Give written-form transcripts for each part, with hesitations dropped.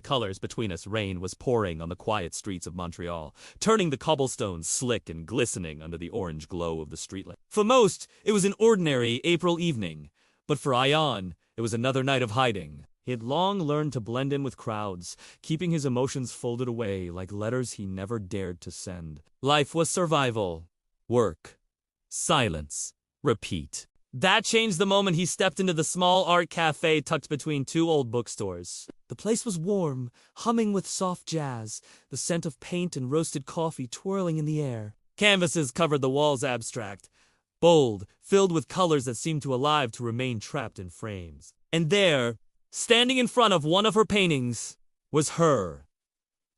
The colors between us. Rain was pouring on the quiet streets of Montreal, turning the cobblestones slick and glistening under the orange glow of the streetlight. For most, it was an ordinary April evening, but for Ayaan, it was another night of hiding. He had long learned to blend in with crowds, keeping his emotions folded away like letters he never dared to send. Life was survival, work, silence, repeat. That changed the moment he stepped into the small art cafe tucked between two old bookstores. The place was warm, humming with soft jazz, the scent of paint and roasted coffee twirling in the air. Canvases covered the walls abstract, bold, filled with colors that seemed too alive to remain trapped in frames. And there, standing in front of one of her paintings, was her.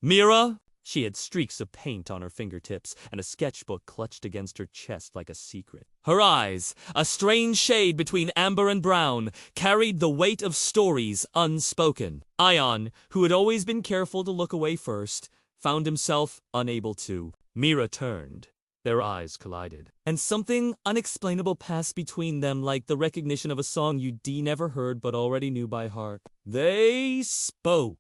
Mira? She had streaks of paint on her fingertips and a sketchbook clutched against her chest like a secret. Her eyes, a strange shade between amber and brown, carried the weight of stories unspoken. Ayaan, who had always been careful to look away first, found himself unable to. Mira turned. Their eyes collided, and something unexplainable passed between them, like the recognition of a song you'd never heard but already knew by heart. They spoke.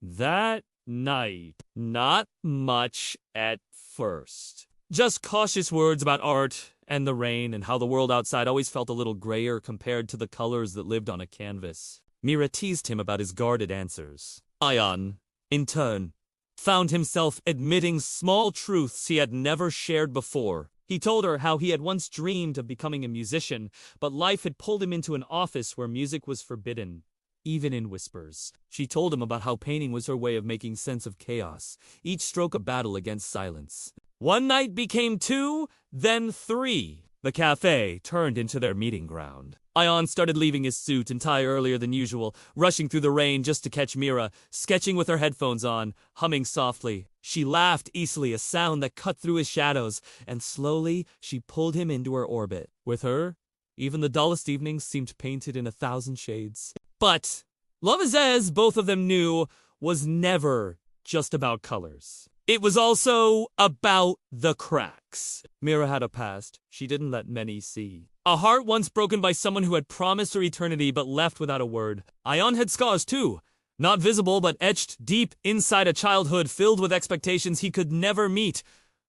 That night, not much at first. Just cautious words about art and the rain and how the world outside always felt a little grayer compared to the colors that lived on a canvas. Mira teased him about his guarded answers. Ayaan, in turn, found himself admitting small truths he had never shared before. He told her how he had once dreamed of becoming a musician, but life had pulled him into an office where music was forbidden, even in whispers. She told him about how painting was her way of making sense of chaos, each stroke a battle against silence. One night became two, then three. The cafe turned into their meeting ground. Ayaan started leaving his suit and tie earlier than usual, rushing through the rain just to catch Mira, sketching with her headphones on, humming softly. She laughed easily, a sound that cut through his shadows, and slowly she pulled him into her orbit. With her, even the dullest evenings seemed painted in 1,000 shades. But love, as both of them knew, was never just about colors. It was also about the cracks. Mira had a past she didn't let many see. A heart once broken by someone who had promised her eternity but left without a word. Ayaan had scars too. Not visible but etched deep inside a childhood filled with expectations he could never meet.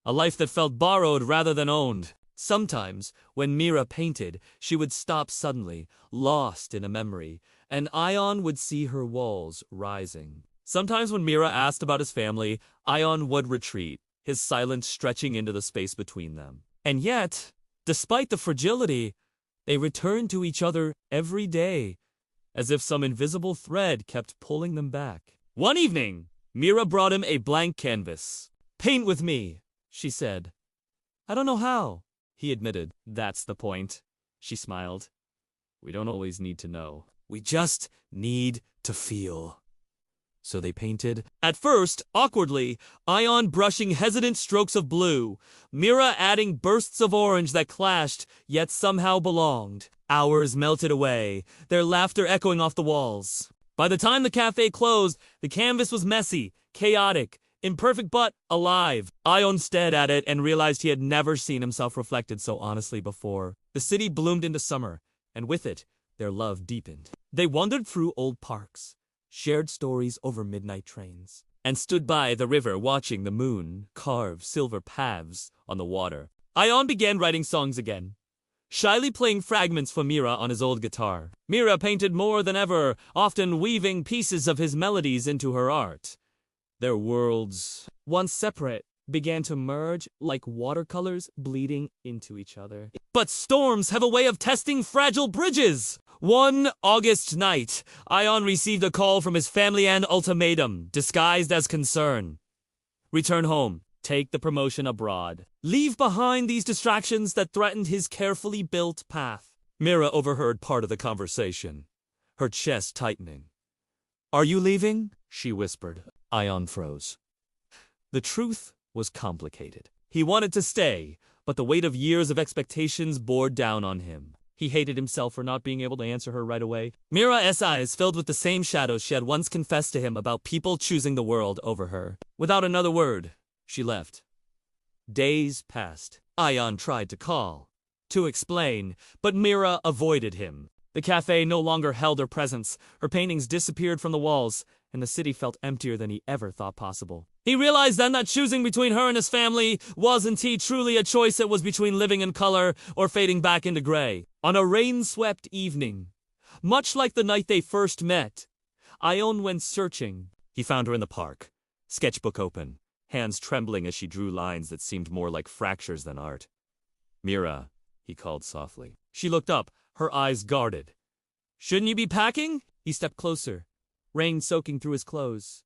A life that felt borrowed rather than owned. Sometimes, when Mira painted, she would stop suddenly, lost in a memory, and Ayaan would see her walls rising. Sometimes when Mira asked about his family, Ayaan would retreat, his silence stretching into the space between them. And yet, despite the fragility, they returned to each other every day, as if some invisible thread kept pulling them back. One evening, Mira brought him a blank canvas. "Paint with me," she said. "I don't know how," he admitted. "That's the point," she smiled. "We don't always need to know. We just need to feel." So they painted. At first, awkwardly, Ayaan brushing hesitant strokes of blue, Mira adding bursts of orange that clashed, yet somehow belonged. Hours melted away, their laughter echoing off the walls. By the time the cafe closed, the canvas was messy, chaotic, imperfect but alive. Ayaan stared at it and realized he had never seen himself reflected so honestly before. The city bloomed into summer, and with it, their love deepened. They wandered through old parks, shared stories over midnight trains, and stood by the river watching the moon carve silver paths on the water. Ayaan began writing songs again, shyly playing fragments for Mira on his old guitar. Mira painted more than ever, often weaving pieces of his melodies into her art. Their worlds, once separate, began to merge like watercolors bleeding into each other. But storms have a way of testing fragile bridges. One August night, Ayaan received a call from his family, an ultimatum, disguised as concern. Return home, take the promotion abroad. Leave behind these distractions that threatened his carefully built path. Mira overheard part of the conversation, her chest tightening. "Are you leaving?" she whispered. Ayaan froze. The truth was complicated. He wanted to stay, but the weight of years of expectations bore down on him. He hated himself for not being able to answer her right away. Mira's eyes filled with the same shadows she had once confessed to him about people choosing the world over her. Without another word, she left. Days passed. Ayaan tried to call, to explain, but Mira avoided him. The cafe no longer held her presence. Her paintings disappeared from the walls, and the city felt emptier than he ever thought possible. He realized then that choosing between her and his family wasn't truly a choice. It was between living in color or fading back into gray. On a rain-swept evening, much like the night they first met, Ayaan went searching. He found her in the park, sketchbook open, hands trembling as she drew lines that seemed more like fractures than art. "Mira," he called softly. She looked up, her eyes guarded. "Shouldn't you be packing?" He stepped closer, rain soaking through his clothes.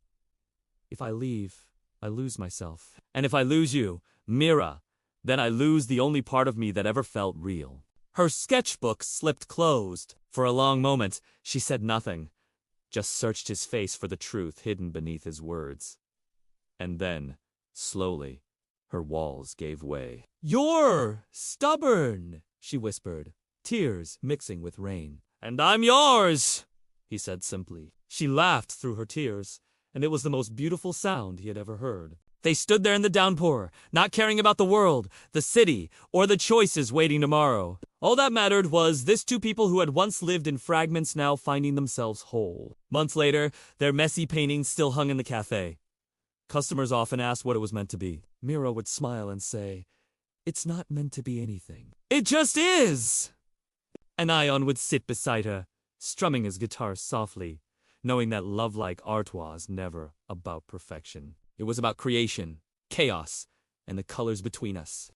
"If I leave, I lose myself. And if I lose you, Mira, then I lose the only part of me that ever felt real." Her sketchbook slipped closed. For a long moment, she said nothing, just searched his face for the truth hidden beneath his words. And then, slowly, her walls gave way. "You're stubborn," she whispered, tears mixing with rain. "And I'm yours," he said simply. She laughed through her tears, and it was the most beautiful sound he had ever heard. They stood there in the downpour, not caring about the world, the city, or the choices waiting tomorrow. All that mattered was this two people who had once lived in fragments now finding themselves whole. Months later, their messy paintings still hung in the cafe. Customers often asked what it was meant to be. Mira would smile and say, "It's not meant to be anything. It just is!" And Ayaan would sit beside her, strumming his guitar softly, knowing that love-like art was never about perfection. It was about creation, chaos, and the colors between us.